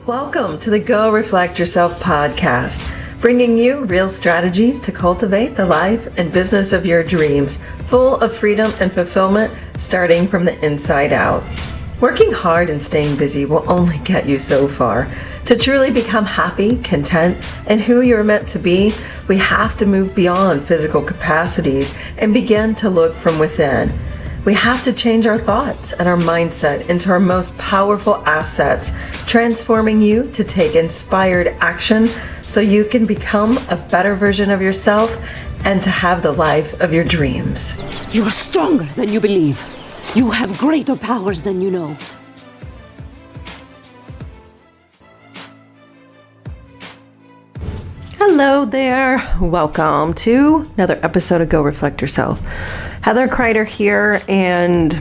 Welcome to the Go Reflect Yourself podcast, bringing you real strategies to cultivate the life and business of your dreams, full of freedom and fulfillment, starting from the inside out. Working hard and staying busy will only get you so far. To truly become happy, content, and who you're meant to be, we have to move beyond physical capacities and begin to look from within. We have to change our thoughts and our mindset into our most powerful assets, transforming you to take inspired action so you can become a better version of yourself and to have the life of your dreams. You are stronger than you believe. You have greater powers than you know. Hello there. Welcome to another episode of Go Reflect Yourself. Heather Kreider here, and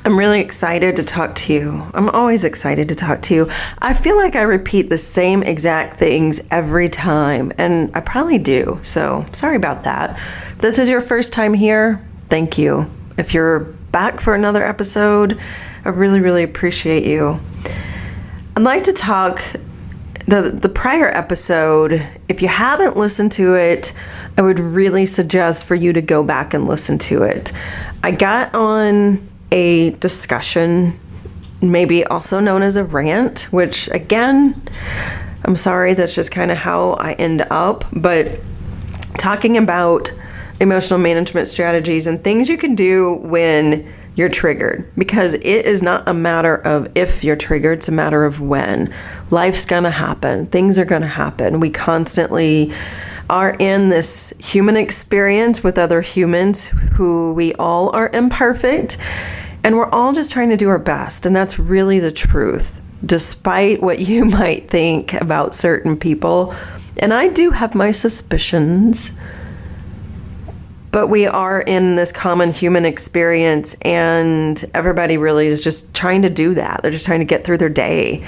I'm really excited to talk to you. I'm always excited to talk to you. I feel like I repeat the same exact things every time, and I probably do, so sorry about that. If this is your first time here, thank you. If you're back for another episode, I really, really appreciate you. I'd like to talk the prior episode. If you haven't listened to it, I would really suggest for you to go back and listen to it. I got on a discussion, maybe also known as a rant, which again, I'm sorry, that's just kind of how I end up, but talking about emotional management strategies and things you can do when you're triggered, because it is not a matter of if you're triggered, it's a matter of when. Life's gonna happen. Things are gonna happen. We constantly are in this human experience with other humans who we all are imperfect, and we're all just trying to do our best, and that's really the truth, despite what you might think about certain people. And I do have my suspicions, but we are in this common human experience, and everybody really is just trying to do that. They're just trying to get through their day.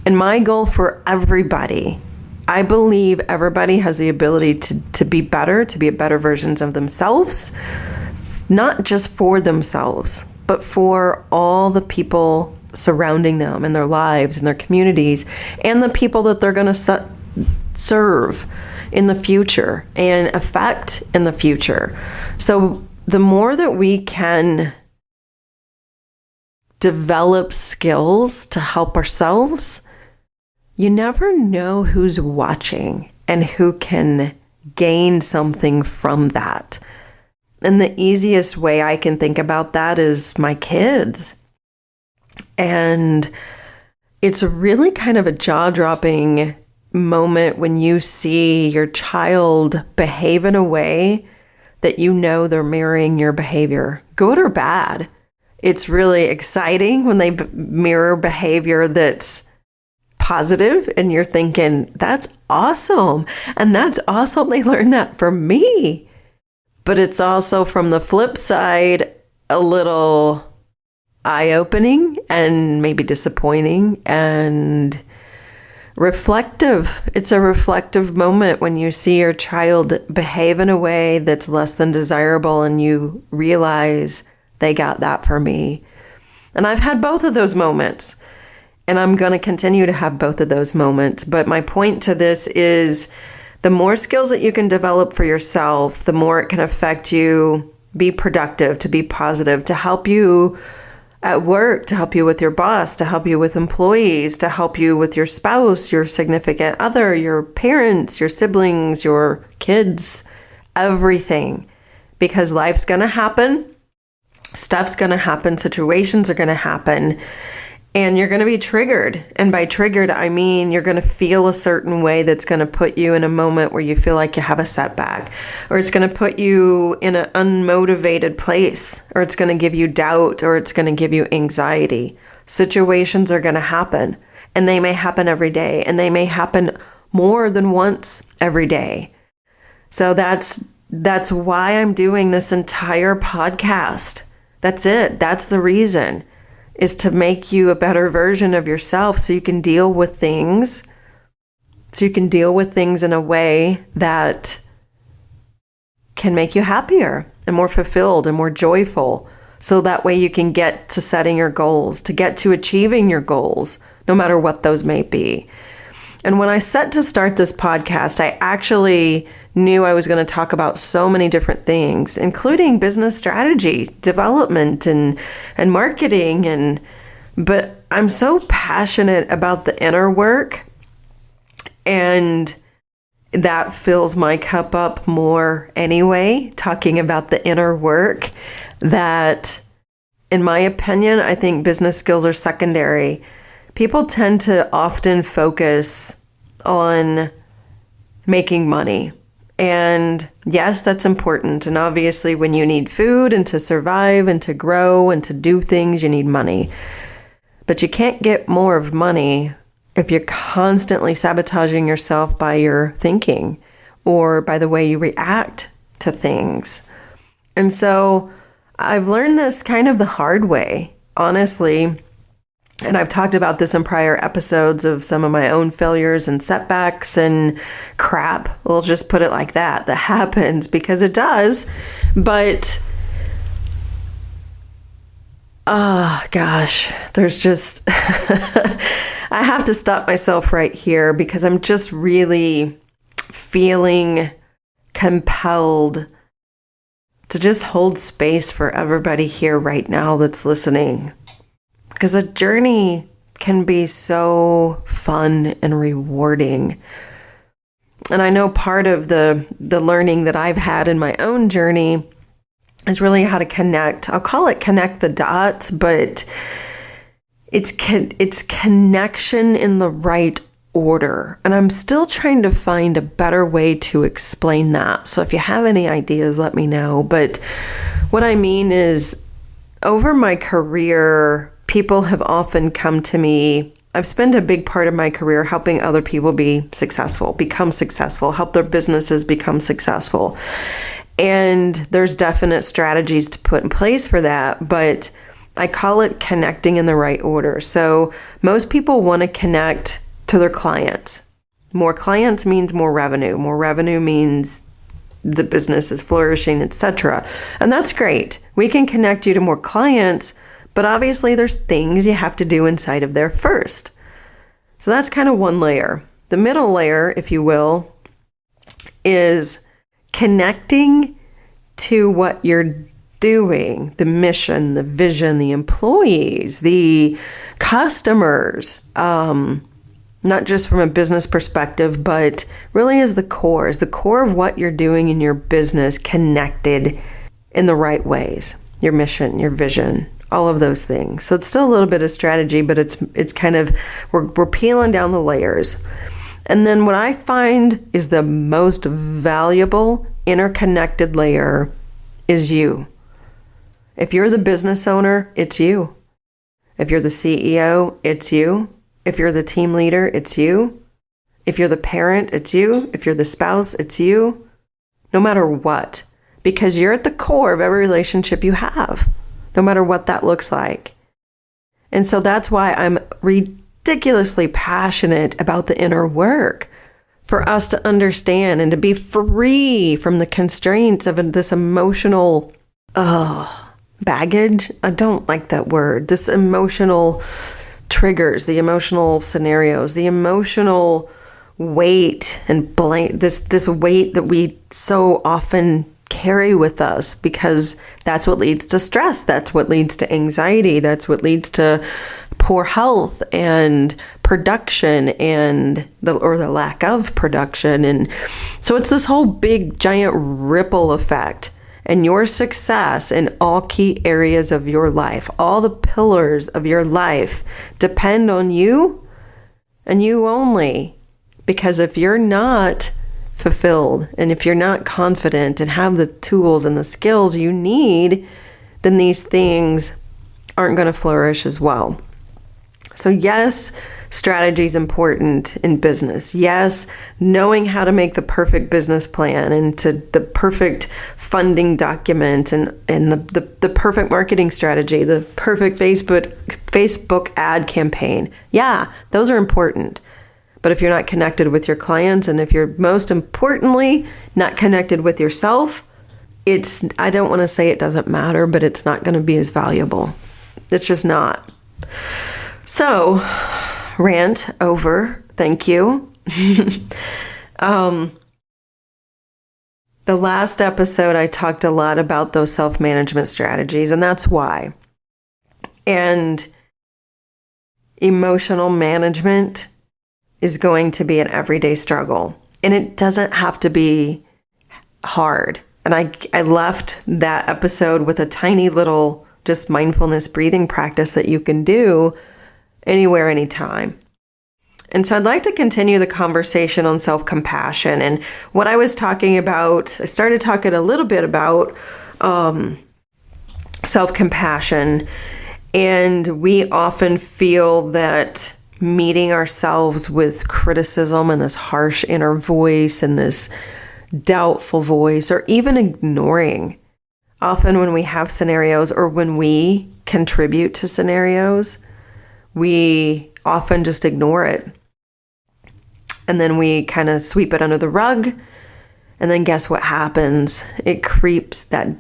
And my goal for everybody, I believe everybody has the ability to be better, to be better versions of themselves, not just for themselves, but for all the people surrounding them in their lives, in their communities, and the people that they're going to serve in the future and affect in the future. So the more that we can develop skills to help ourselves, you never know who's watching and who can gain something from that. And the easiest way I can think about that is my kids. And it's really kind of a jaw-dropping moment when you see your child behave in a way that you know they're mirroring your behavior, good or bad. It's really exciting when they mirror behavior that's positive, and you're thinking, that's awesome. And that's awesome. They learned that from me. But it's also, from the flip side, a little eye-opening and maybe disappointing and reflective. It's a reflective moment when you see your child behave in a way that's less than desirable and you realize they got that from me. And I've had both of those moments, and I'm going to continue to have both of those moments. But my point to this is, the more skills that you can develop for yourself, the more it can affect you, be productive, to be positive, to help you at work, to help you with your boss, to help you with employees, to help you with your spouse, your significant other, your parents, your siblings, your kids, everything. Because life's going to happen, stuff's going to happen, situations are going to happen, and you're going to be triggered. And by triggered, I mean you're going to feel a certain way that's going to put you in a moment where you feel like you have a setback, or it's going to put you in an unmotivated place, or it's going to give you doubt, or it's going to give you anxiety. Situations are going to happen, and they may happen every day, and they may happen more than once every day. So that's why I'm doing this entire podcast. That's it. That's the reason, is to make you a better version of yourself so you can deal with things. So you can deal with things in a way that can make you happier and more fulfilled and more joyful. So that way you can get to setting your goals, to get to achieving your goals. no matter what those may be. And when I set to start this podcast, I actually knew I was going to talk about so many different things, including business strategy, development, and marketing. But I'm so passionate about the inner work, and that fills my cup up more anyway, talking about the inner work, that in my opinion, I think business skills are secondary. People tend to often focus on making money. And yes, that's important. And obviously, when you need food and to survive and to grow and to do things, you need money. But you can't get more of money if you're constantly sabotaging yourself by your thinking or by the way you react to things. And so I've learned this kind of the hard way, honestly. And I've talked about this in prior episodes of some of my own failures and setbacks and crap. We'll just put it like that happens, because it does. But, gosh, there's just, I have to stop myself right here because I'm just really feeling compelled to just hold space for everybody here right now that's listening. Because a journey can be so fun and rewarding. And I know part of the learning that I've had in my own journey is really how to connect. I'll call it connect the dots, but it's connection in the right order. And I'm still trying to find a better way to explain that. So if you have any ideas, let me know. But what I mean is, over my career, people have often come to me. I've spent a big part of my career helping other people be successful, become successful, help their businesses become successful. And there's definite strategies to put in place for that, but I call it connecting in the right order. So most people want to connect to their clients. More clients means more revenue. More revenue means the business is flourishing, etc. And that's great. We can connect you to more clients, but obviously there's things you have to do inside of there first. So that's kind of one layer. The middle layer, if you will, is connecting to what you're doing, the mission, the vision, the employees, the customers, not just from a business perspective, but really is the core of what you're doing in your business, connected in the right ways, your mission, your vision, all of those things. So it's still a little bit of strategy, but it's kind of, we're peeling down the layers. And then what I find is the most valuable interconnected layer is you. If you're the business owner, it's you. If you're the CEO, it's you. If you're the team leader, it's you. If you're the parent, it's you. If you're the spouse, it's you. No matter what, because you're at the core of every relationship you have, no matter what that looks like. And so that's why I'm ridiculously passionate about the inner work, for us to understand and to be free from the constraints of this emotional baggage. I don't like that word. This emotional triggers, the emotional scenarios, the emotional weight and this weight that we so often carry with us, because that's what leads to stress. That's what leads to anxiety. That's what leads to poor health and production and the lack of production. And so it's this whole big giant ripple effect. And your success in all key areas of your life, all the pillars of your life, depend on you and you only. Because if you're not fulfilled and if you're not confident and have the tools and the skills you need, then these things aren't going to flourish as well. So yes, strategy is important in business. Yes, knowing how to make the perfect business plan and to the perfect funding document and the perfect marketing strategy, the perfect Facebook ad campaign. Yeah, those are important. But if you're not connected with your clients, and if you're most importantly not connected with yourself, I don't want to say it doesn't matter, but it's not going to be as valuable. It's just not. So rant over. Thank you. The last episode, I talked a lot about those self-management strategies, and that's why. And emotional management is going to be an everyday struggle, and it doesn't have to be hard. And I left that episode with a tiny little just mindfulness breathing practice that you can do anywhere, anytime. And so I'd like to continue the conversation on self-compassion. And what I was talking about, I started talking a little bit about self-compassion. And we often feel that meeting ourselves with criticism and this harsh inner voice and this doubtful voice, or even ignoring, often when we have scenarios or when we contribute to scenarios, we often just ignore it. And then we kind of sweep it under the rug. And then guess what happens? It creeps, the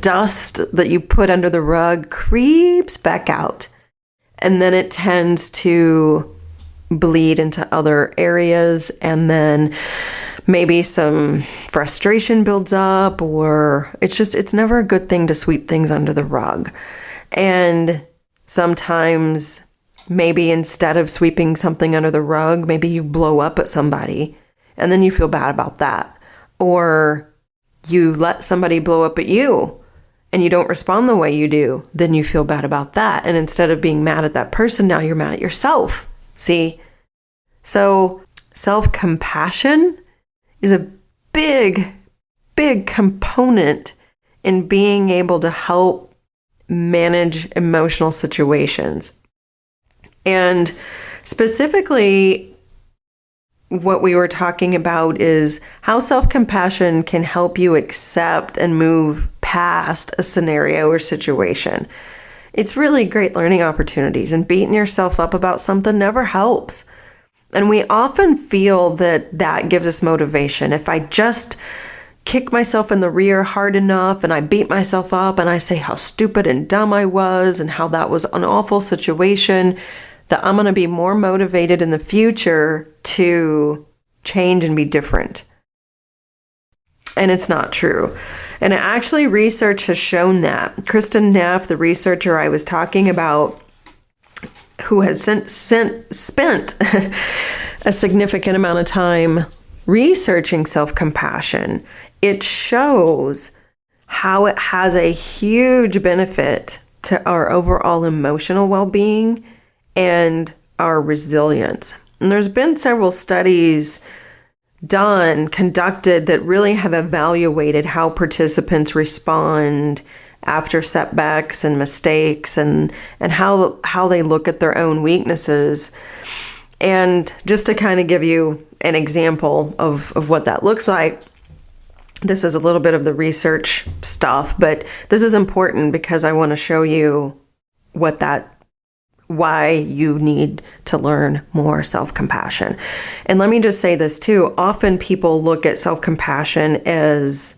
dust that you put under the rug creeps back out. And then it tends to bleed into other areas. And then maybe some frustration builds up, or it's never a good thing to sweep things under the rug. And sometimes maybe instead of sweeping something under the rug, maybe you blow up at somebody and then you feel bad about that. Or you let somebody blow up at you and you don't respond the way you do, then you feel bad about that. And instead of being mad at that person, now you're mad at yourself. See? So self-compassion is a big, big component in being able to help manage emotional situations. And specifically, what we were talking about is how self-compassion can help you accept and move past a scenario or situation. It's really great learning opportunities, and beating yourself up about something never helps. And we often feel that gives us motivation. If I just kick myself in the rear hard enough and I beat myself up and I say how stupid and dumb I was and how that was an awful situation, that I'm going to be more motivated in the future to change and be different. And it's not true. And actually, research has shown that. Kristin Neff, the researcher I was talking about, who has spent a significant amount of time researching self-compassion, it shows how it has a huge benefit to our overall emotional well-being and our resilience. And there's been several studies conducted that really have evaluated how participants respond after setbacks and mistakes, and how they look at their own weaknesses. And just to kind of give you an example of what that looks like, this is a little bit of the research stuff, but this is important because I want to show you why you need to learn more self-compassion. And let me just say this too. Often people look at self-compassion as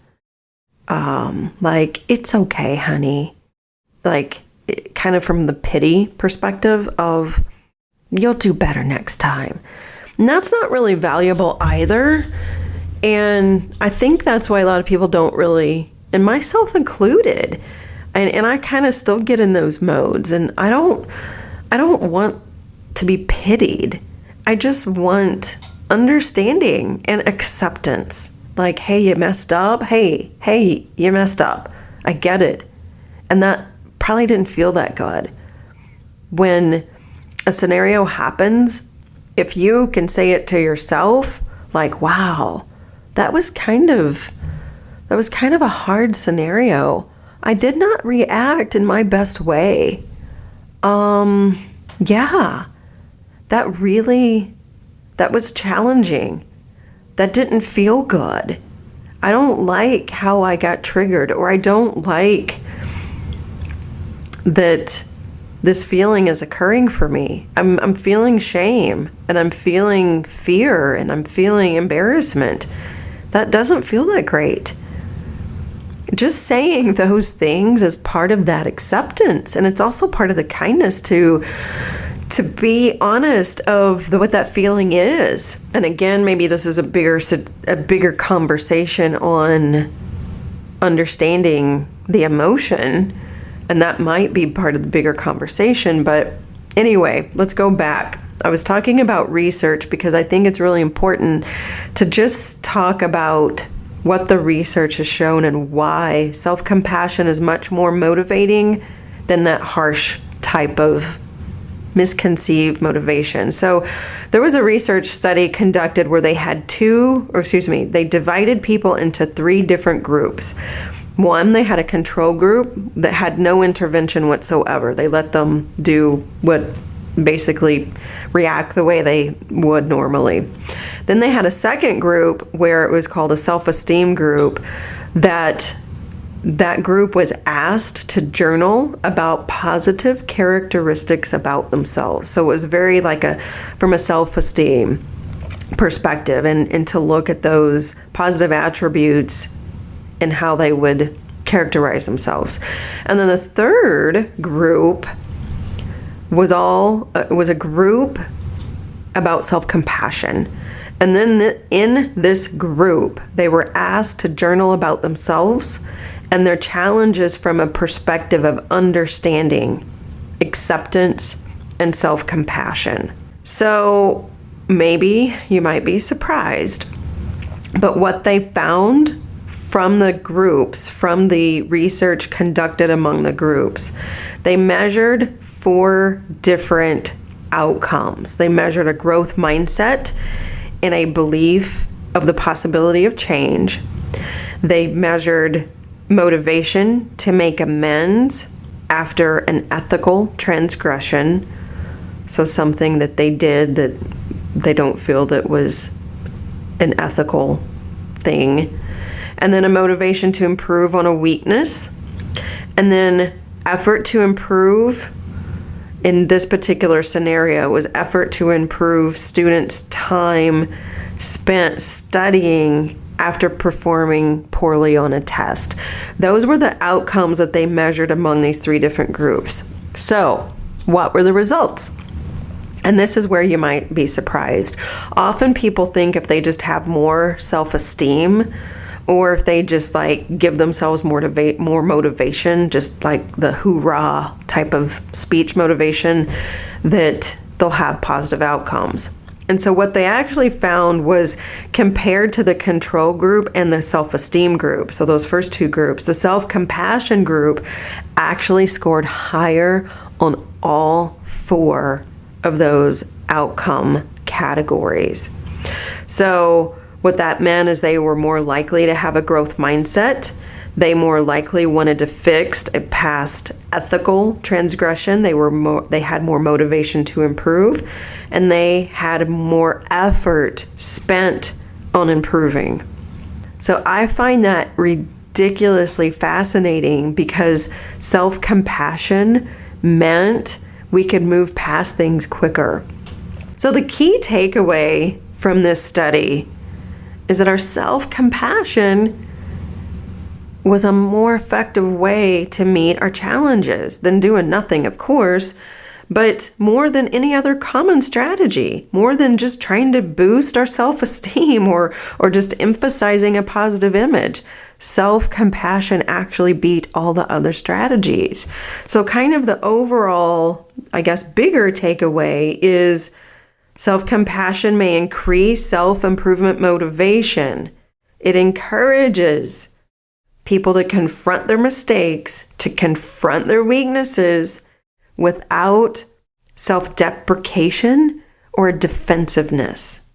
like, it's okay, honey. Like, kind of from the pity perspective of, you'll do better next time. And that's not really valuable either. And I think that's why a lot of people don't really, and myself included, and I kind of still get in those modes. And I don't want to be pitied. I just want understanding and acceptance. Like, hey, you messed up. Hey, you messed up. I get it. And that probably didn't feel that good. When a scenario happens, if you can say it to yourself, like, wow, that was kind of a hard scenario. I did not react in my best way. Yeah, that was challenging. That didn't feel good. I don't like how I got triggered, or I don't like that this feeling is occurring for me. I'm feeling shame, and I'm feeling fear, and I'm feeling embarrassment. That doesn't feel that great. Just saying those things is part of that acceptance, and it's also part of the kindness to to be honest of what that feeling is. And again, maybe this is a bigger conversation on understanding the emotion, and that might be part of the bigger conversation. But anyway, let's go back. I was talking about research because I think it's really important to just talk about what the research has shown and why self-compassion is much more motivating than that harsh type of misconceived motivation. So there was a research study conducted where they had they divided people into 3 different groups. One, they had a control group that had no intervention whatsoever. They let them do basically react the way they would normally. Then they had a second group where it was called a self-esteem group. That group was asked to journal about positive characteristics about themselves. So it was very from a self-esteem perspective, and to look at those positive attributes and how they would characterize themselves. And then the third group was a group about self-compassion. And then in this group, they were asked to journal about themselves and their challenges from a perspective of understanding, acceptance, and self-compassion. So maybe you might be surprised, but what they found from the groups, from the research conducted among the groups, they measured 4 different outcomes. They measured a growth mindset and a belief of the possibility of change. They measured motivation to make amends after an ethical transgression, so something that they did that they don't feel that was an ethical thing. And then a motivation to improve on a weakness. And then effort to improve, in this particular scenario, was effort to improve students' time spent studying after performing poorly on a test. Those were the outcomes that they measured among these 3 different groups. So, what were the results? And this is where you might be surprised. Often people think if they just have more self-esteem, or if they just give themselves more motivation, just like the hoorah type of speech motivation, that they'll have positive outcomes. And so what they actually found was, compared to the control group and the self-esteem group, so those first 2 groups, the self-compassion group actually scored higher on all 4 of those outcome categories. So what that meant is they were more likely to have a growth mindset. They more likely wanted to fix a past ethical transgression. They had more motivation to improve, and they had more effort spent on improving. So I find that ridiculously fascinating, because self-compassion meant we could move past things quicker. So the key takeaway from this study is that our self-compassion was a more effective way to meet our challenges than doing nothing, of course, but more than any other common strategy, more than just trying to boost our self-esteem or just emphasizing a positive image. Self-compassion actually beat all the other strategies. So kind of the overall, bigger takeaway is self-compassion may increase self-improvement motivation. It encourages people to confront their mistakes, to confront their weaknesses without self-deprecation or defensiveness.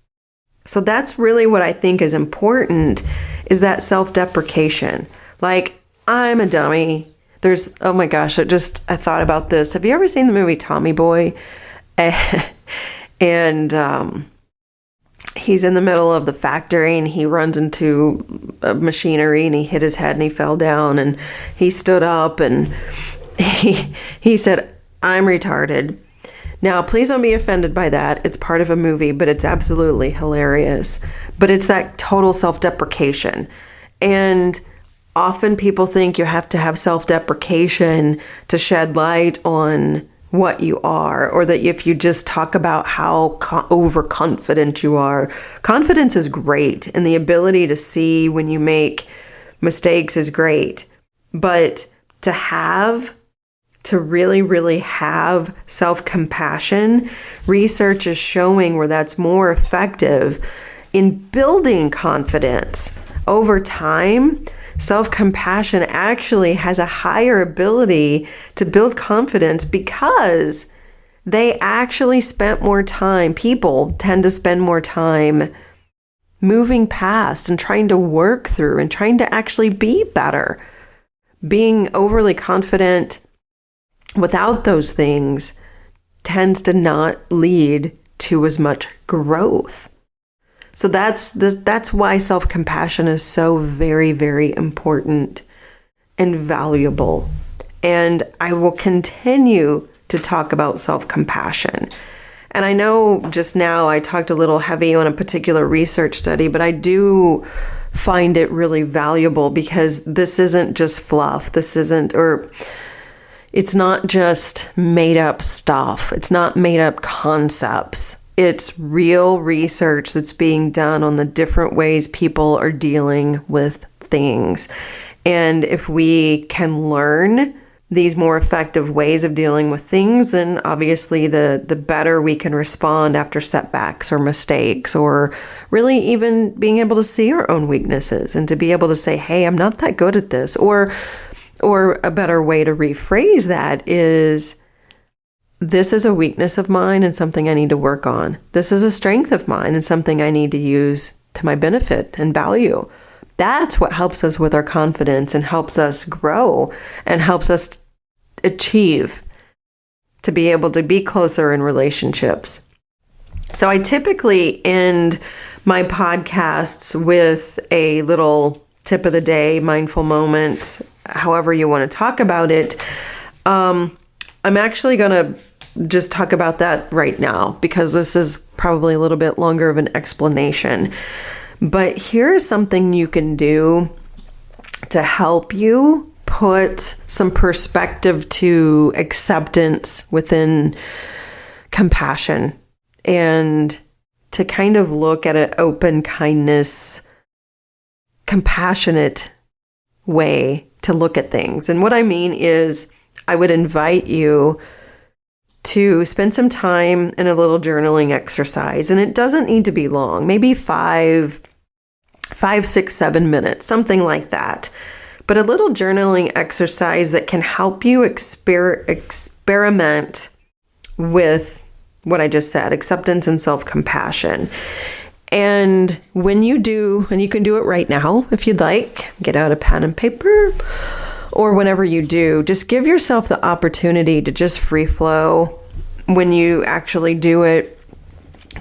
So that's really what I think is important, is that self-deprecation. I'm a dummy. Oh my gosh, I thought about this. Have you ever seen the movie Tommy Boy? And he's in the middle of the factory, and he runs into a machinery, and he hit his head and he fell down, and he stood up and he said, "I'm retarded." Now, please don't be offended by that. It's part of a movie, but it's absolutely hilarious. But it's that total self-deprecation. And often people think you have to have self-deprecation to shed light on what you are, or that if you just talk about how overconfident you are. Confidence is great, and the ability to see when you make mistakes is great. But to really, really have self-compassion, research is showing where that's more effective in building confidence. Over time, self-compassion actually has a higher ability to build confidence because they actually spent more time. People tend to spend more time moving past and trying to work through and trying to actually be better. Being overly confident without those things tends to not lead to as much growth. So that's why self-compassion is so very, very important and valuable. And I will continue to talk about self-compassion. And I know just now I talked a little heavy on a particular research study, but I do find it really valuable because this isn't just fluff. It's not just made up stuff. It's not made up concepts. It's real research that's being done on the different ways people are dealing with things. And if we can learn these more effective ways of dealing with things, then obviously the better we can respond after setbacks or mistakes, or really even being able to see our own weaknesses and to be able to say, hey, I'm not that good at this. Or a better way to rephrase that is, this is a weakness of mine and something I need to work on. This is a strength of mine and something I need to use to my benefit and value. That's what helps us with our confidence and helps us grow and helps us achieve to be able to be closer in relationships. So I typically end my podcasts with a little tip of the day, mindful moment, however you want to talk about it. I'm actually going to just talk about that right now because this is probably a little bit longer of an explanation. But here's something you can do to help you put some perspective to acceptance within compassion and to kind of look at an open kindness, compassionate way to look at things. And what I mean is I would invite you to spend some time in a little journaling exercise. And it doesn't need to be long, maybe 5, 6, 7 minutes, something like that. But a little journaling exercise that can help you experiment with what I just said, acceptance and self-compassion. And when you do, and you can do it right now if you'd like, get out a pen and paper, or whenever you do, just give yourself the opportunity to just free flow. When you actually do it,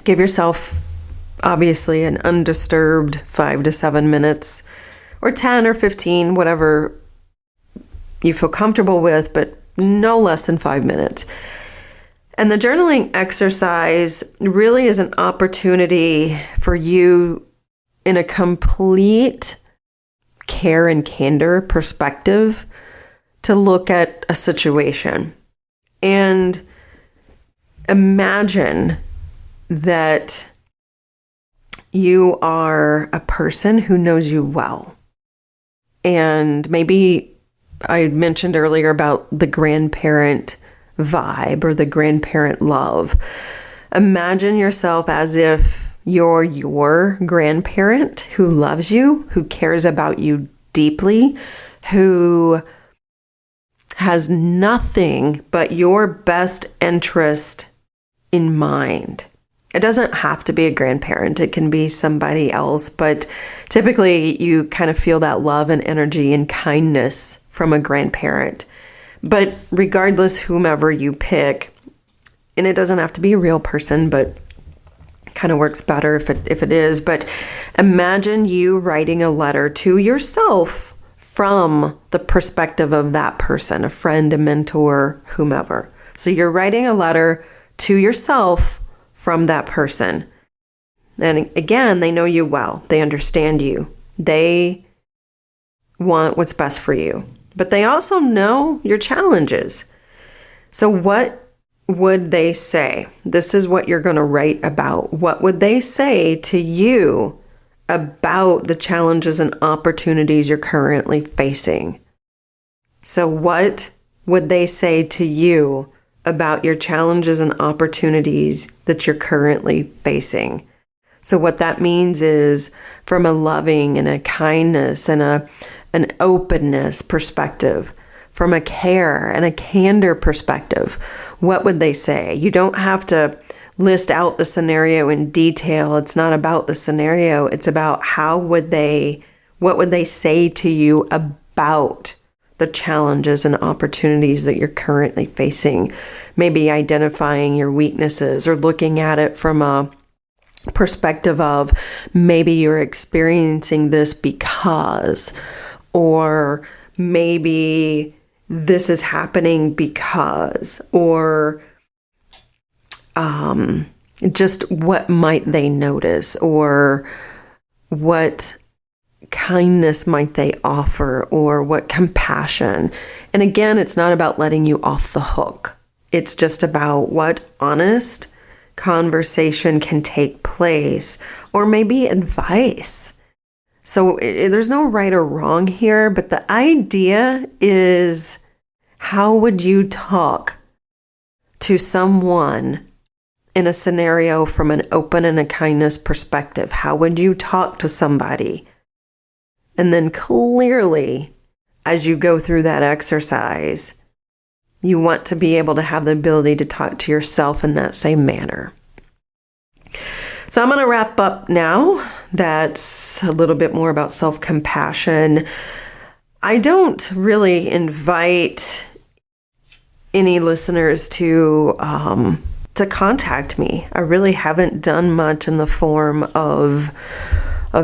give yourself obviously an undisturbed 5 to 7 minutes, or 10 or 15, whatever you feel comfortable with, but no less than 5 minutes. And the journaling exercise really is an opportunity for you in a complete care and candor perspective to look at a situation and imagine that you are a person who knows you well. And maybe I mentioned earlier about the grandparent vibe or the grandparent love. Imagine yourself as if you're your grandparent who loves you, who cares about you deeply, who has nothing but your best interest in mind. It doesn't have to be a grandparent. It can be somebody else, but typically you kind of feel that love and energy and kindness from a grandparent. But regardless, whomever you pick, and it doesn't have to be a real person, but kind of works better if it is. But imagine you writing a letter to yourself from the perspective of that person, a friend, a mentor, whomever. So you're writing a letter to yourself from that person. And again, they know you well. They understand you. They want what's best for you. But they also know your challenges. So what would they say? This is what you're going to write about. What would they say to you about the challenges and opportunities you're currently facing? So what would they say to you about your challenges and opportunities that you're currently facing? So what that means is from a loving and a kindness and an openness perspective, from a care and a candor perspective, what would they say? You don't have to list out the scenario in detail. It's not about the scenario. It's about what would they say to you about the challenges and opportunities that you're currently facing. Maybe identifying your weaknesses or looking at it from a perspective of maybe you're experiencing this because, or maybe this is happening because, or just what might they notice, or what kindness might they offer, or what compassion. And again, it's not about letting you off the hook. It's just about what honest conversation can take place, or maybe advice. So there's no right or wrong here, but the idea is, how would you talk to someone in a scenario from an open and a kindness perspective? How would you talk to somebody? And then clearly, as you go through that exercise, you want to be able to have the ability to talk to yourself in that same manner. So I'm going to wrap up now. That's a little bit more about self-compassion. I don't really invite any listeners to contact me. I really haven't done much in the form of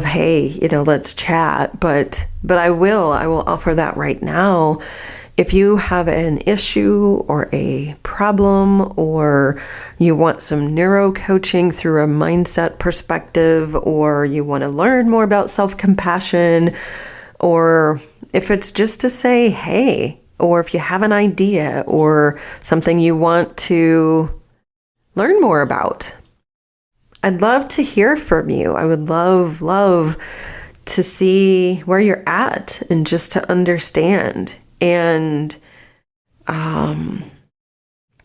hey, let's chat. But I will offer that right now. If you have an issue or a problem, or you want some neuro coaching through a mindset perspective, or you want to learn more about self-compassion, or if it's just to say, hey, or if you have an idea or something you want to learn more about, I'd love to hear from you. I would love to see where you're at and just to understand. And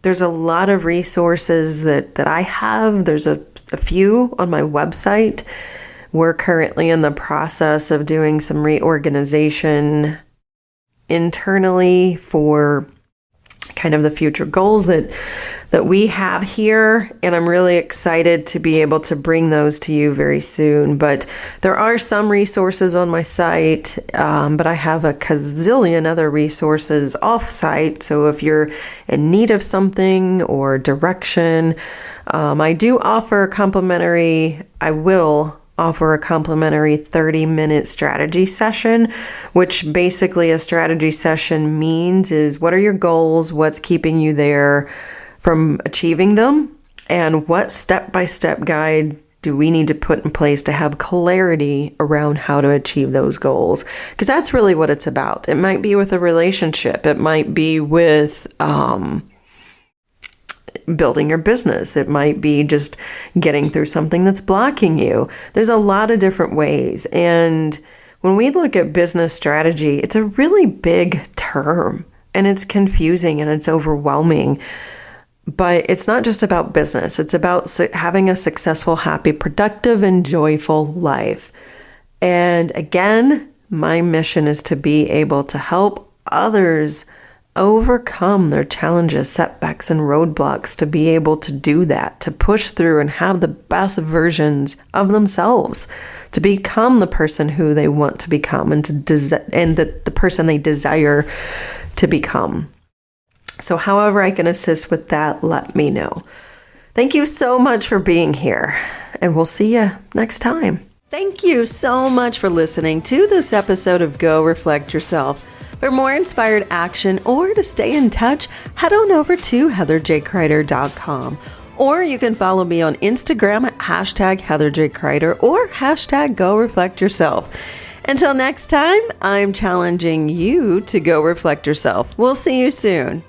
there's a lot of resources that I have. There's a few on my website. We're currently in the process of doing some reorganization internally for kind of the future goals that we have here, and I'm really excited to be able to bring those to you very soon. But there are some resources on my site, but I have a gazillion other resources off-site. So if you're in need of something or direction, I will offer a complimentary 30-minute strategy session, which basically a strategy session means is, what are your goals? What's keeping you there from achieving them? And what step-by-step guide do we need to put in place to have clarity around how to achieve those goals? Because that's really what it's about. It might be with a relationship. It might be with building your business. It might be just getting through something that's blocking you. There's a lot of different ways. And when we look at business strategy, it's a really big term, and it's confusing and it's overwhelming. But it's not just about business. It's about having a successful, happy, productive, and joyful life. And again, my mission is to be able to help others overcome their challenges, setbacks, and roadblocks, to be able to do that, to push through and have the best versions of themselves, to become the person who they want to become, and the person they desire to become. So however I can assist with that, let me know. Thank you so much for being here, and we'll see you next time. Thank you so much for listening to this episode of Go Reflect Yourself. For more inspired action or to stay in touch, head on over to heatherjkreider.com. Or you can follow me on Instagram at #HeatherJKreider or #GoReflectYourself. Until next time, I'm challenging you to go reflect yourself. We'll see you soon.